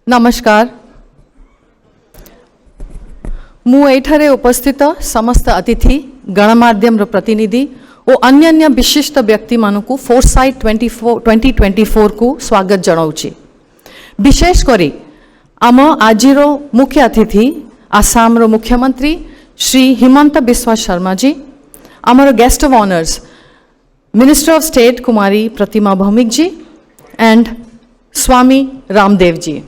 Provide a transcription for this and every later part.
नमस्कार मु एठारे उपस्थित समस्त अतिथि गणमाध्यम प्रतिनिधि और अन्य विशिष्ट व्यक्ति मानकु फोरसाइट 2024 को स्वागत जनाऊँगी। विशेष करी आम आजिर मुख्य अतिथि आसाम रो मुख्यमंत्री श्री हिमंत बिस्वा शर्मा जी, आमर guest of honours minister of state Kumari Pratima Bhoumik ji and Swami Ramdev ji.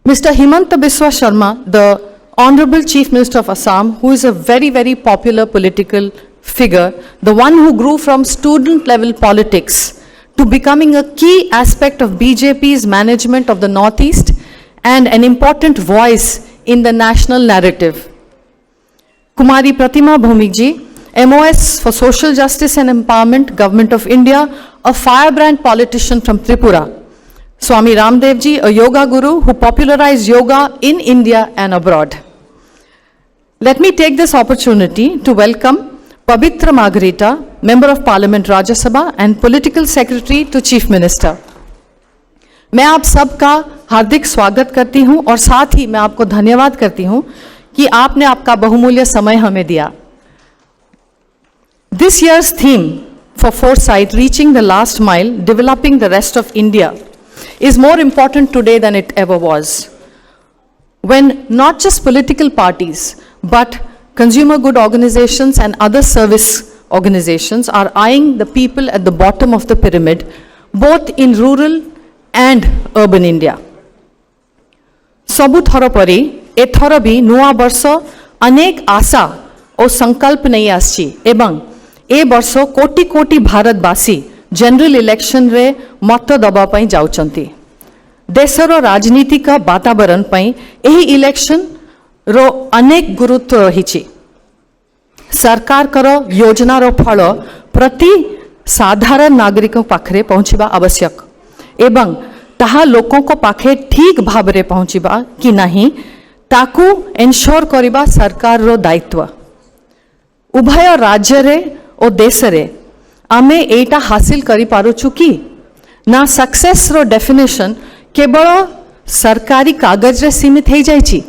Mr. Himanta Biswa Sharma, the Honorable Chief Minister of Assam, who is a very popular political figure, the one who grew from student level politics to becoming a key aspect of BJP's management of the Northeast and an important voice in the national narrative. Kumari Pratima Bhumik ji, MOS for Social Justice and Empowerment, Government of India, a firebrand politician from Tripura. Swami Ramdev ji, a yoga guru who popularized yoga in India and abroad. Let me take this opportunity to welcome Pavitra Margarita, Member of Parliament Rajya Sabha and Political Secretary to Chief Minister. मैं आप सबका हार्दिक स्वागत करती हूं और साथ ही मैं आपको धन्यवाद करती हूं कि आपने आपका बहुमूल्य समय हमें दिया. This year's theme for Foresight, Reaching the Last Mile, Developing the Rest of India, is more important today than it ever was. When not just political parties, but consumer good organizations and other service organizations are eyeing the people at the bottom of the pyramid, both in rural and urban India. Sabu thara pari, e thara bhi nuwa barso अनेक आशा और संकल्प नहीं आसची एवं ए वर्ष कोटी कोटी भारतवासी जनरल इलेक्शन रे मत दबा पाई जाउचंती. देशर राजनीतिक वातावरण पाई एही इलेक्शन रो अनेक गुरुत्व रही. सरकार करो योजना रो फल प्रति साधारण नागरिकों पाखरे पहुँचवा आवश्यक एवं ताहा लोकों को पाखे ठीक भावरे पहुँचवा कि नहीं ताकू एनश्योर करिबा सरकार रो दायित्व. उभय राज्य रे और देश रे आमे एटा हासिल करी पारुछु कि ना सक्सेस रो डेफिनेशन केवल सरकारी कागज रे सीमित हो जाइछि.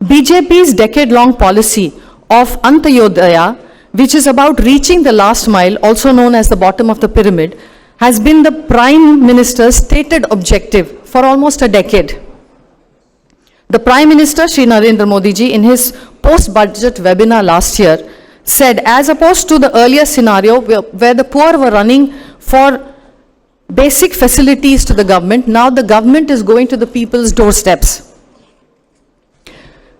BJP's decade-long policy of Antyodaya, which is about reaching the last mile, also known as the bottom of the pyramid, has been the Prime Minister's stated objective for almost a decade. The Prime Minister, Shri Narendra Modi ji, in his post-budget webinar last year, said, as opposed to the earlier scenario where the poor were running for basic facilities to the government, now the government is going to the people's doorsteps.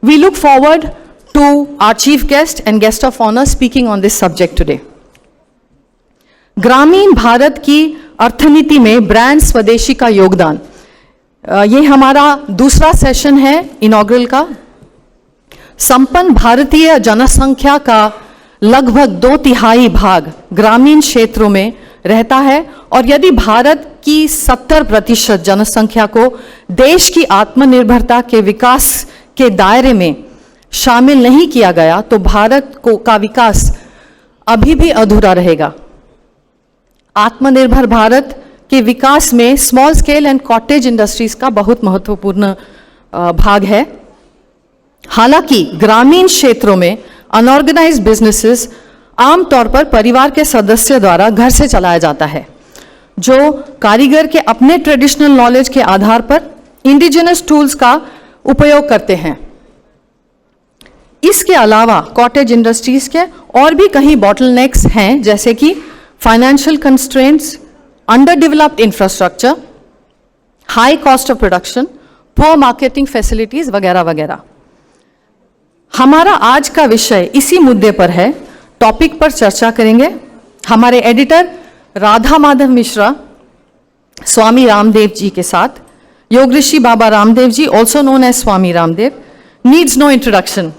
We look forward to our chief guest and guest of honor speaking on this subject today. ग्रामीण भारत की अर्थनीति में brand स्वदेशी का योगदान, ये हमारा दूसरा session है इनॉग्रल का. संपन्न भारतीय जनसंख्या का लगभग 2/3 भाग ग्रामीण क्षेत्रों में रहता है और यदि भारत की 70% जनसंख्या को देश की आत्मनिर्भरता के विकास के दायरे में शामिल नहीं किया गया तो भारत का विकास अभी भी अधूरा रहेगा. आत्मनिर्भर भारत के विकास में small scale and cottage industries का बहुत महत्वपूर्ण भाग है. हालांकि ग्रामीण क्षेत्रों में अनऑर्गेनाइज्ड बिजनेसेस आमतौर पर परिवार के सदस्य द्वारा घर से चलाया जाता है, जो कारीगर के अपने ट्रेडिशनल नॉलेज के आधार पर इंडिजिनस टूल्स का उपयोग करते हैं. इसके अलावा कॉटेज इंडस्ट्रीज के और भी कई बॉटलनेक्स हैं, जैसे कि financial constraints, under developed infrastructure, high cost of production, poor marketing facilities वगैरह वगैरह. हमारा आज का विषय इसी मुद्दे पर है. टॉपिक पर चर्चा करेंगे हमारे एडिटर राधा माधव मिश्रा स्वामी रामदेव जी के साथ. योग ऋषि Baba Ramdev ji, also known as Swami Ramdev, needs no introduction.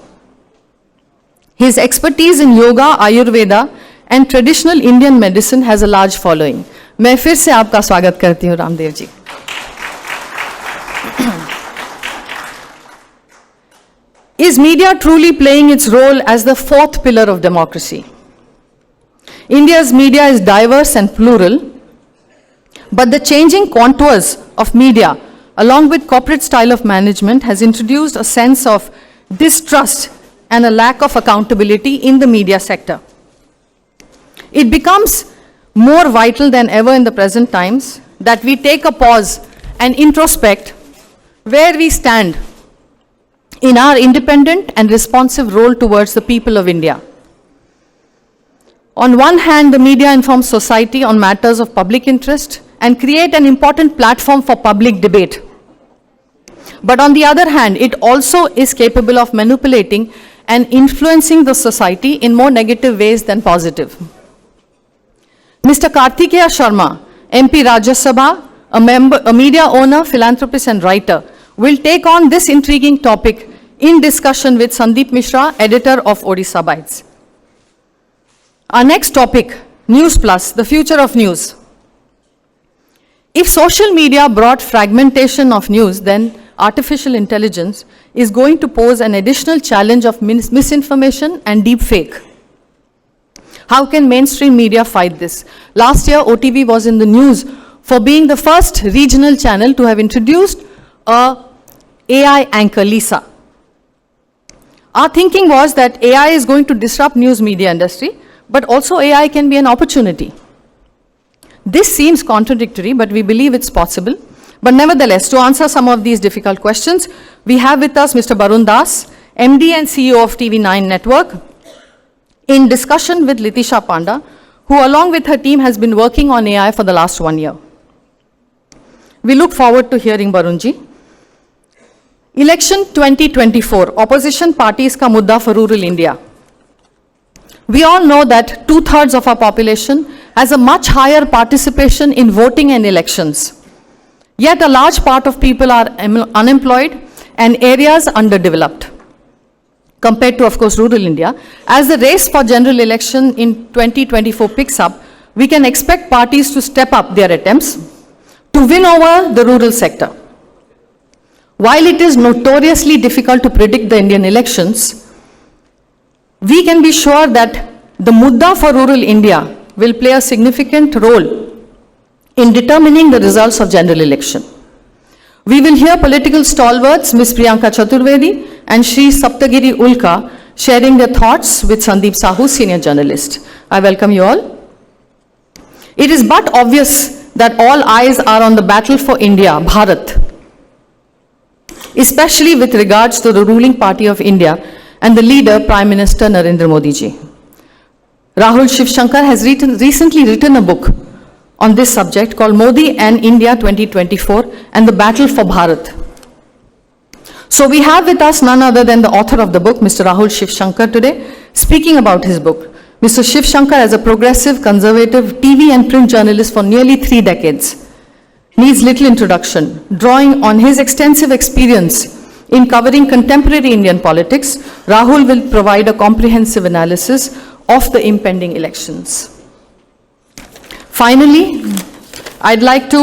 His expertise in yoga, Ayurveda and traditional Indian medicine has a large following. मैं फिर से आपका स्वागत करती हूँ Ramdev ji. Is media truly playing its role as the fourth pillar of democracy? India's media is diverse and plural, but the changing contours of media along with corporate style of management, has introduced a sense of distrust and a lack of accountability in the media sector. It becomes more vital than ever in the present times that we take a pause and introspect where we stand in our independent and responsive role towards the people of India. On one hand, the media informs society on matters of public interest and create an important platform for public debate. But on the other hand, it also is capable of manipulating and influencing the society in more negative ways than positive. Mr. Karthikeya Sharma, MP Rajya Sabha, a media owner, philanthropist and writer, will take on this intriguing topic in discussion with Sandeep Mishra, editor of Odisha Bites. Our next topic, News Plus, the future of news. If social media brought fragmentation of news, then artificial intelligence is going to pose an additional challenge of misinformation and deepfake. How can mainstream media fight this? Last year, OTV was in the news for being the first regional channel to have introduced a AI anchor, Lisa. Our thinking was that AI is going to disrupt news media industry, but also AI can be an opportunity. This seems contradictory, but we believe it's possible. But nevertheless, to answer some of these difficult questions, we have with us Mr. Barun Das, MD and CEO of TV9 Network, in discussion with Litisha Panda, who along with her team has been working on AI for the last 1 year. We look forward to hearing Barunji. Election 2024, opposition parties ka mudda for rural India. We all know that 2/3 of our population has a much higher participation in voting and elections. Yet a large part of people are unemployed and areas underdeveloped compared to, of course, rural India. As the race for general election in 2024 picks up, we can expect parties to step up their attempts to win over the rural sector. While it is notoriously difficult to predict the Indian elections, we can be sure that the mudda for rural India will play a significant role in determining the results of general election. We will hear political stalwarts, Ms. Priyanka Chaturvedi and Shri Saptagiri Ulka, sharing their thoughts with Sandeep Sahu, senior journalist. I welcome you all. It is but obvious that all eyes are on the battle for India, Bharat, especially with regards to the ruling party of India and the leader, Prime Minister Narendra Modi ji. Rahul Shivshankar has recently written a book on this subject called Modi and India 2024 and the Battle for Bharat. So we have with us none other than the author of the book, Mr. Rahul Shivshankar, today, speaking about his book. Mr. Shivshankar, as a progressive, conservative TV and print journalist for nearly 3 decades, needs little introduction. Drawing on his extensive experience in covering contemporary Indian politics, Rahul will provide a comprehensive analysis of the impending elections. Finally, I'd like to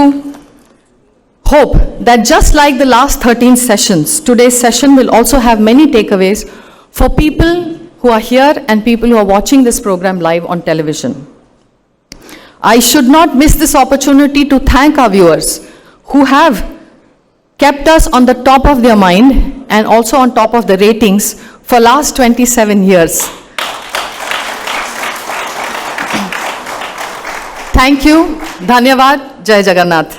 hope that just like the last 13 sessions, today's session will also have many takeaways for people who are here and people who are watching this program live on television. I should not miss this opportunity to thank our viewers who have kept us on the top of their mind and also on top of the ratings for last 27 years. Thank you. Dhanyavad. Jai Jagannath.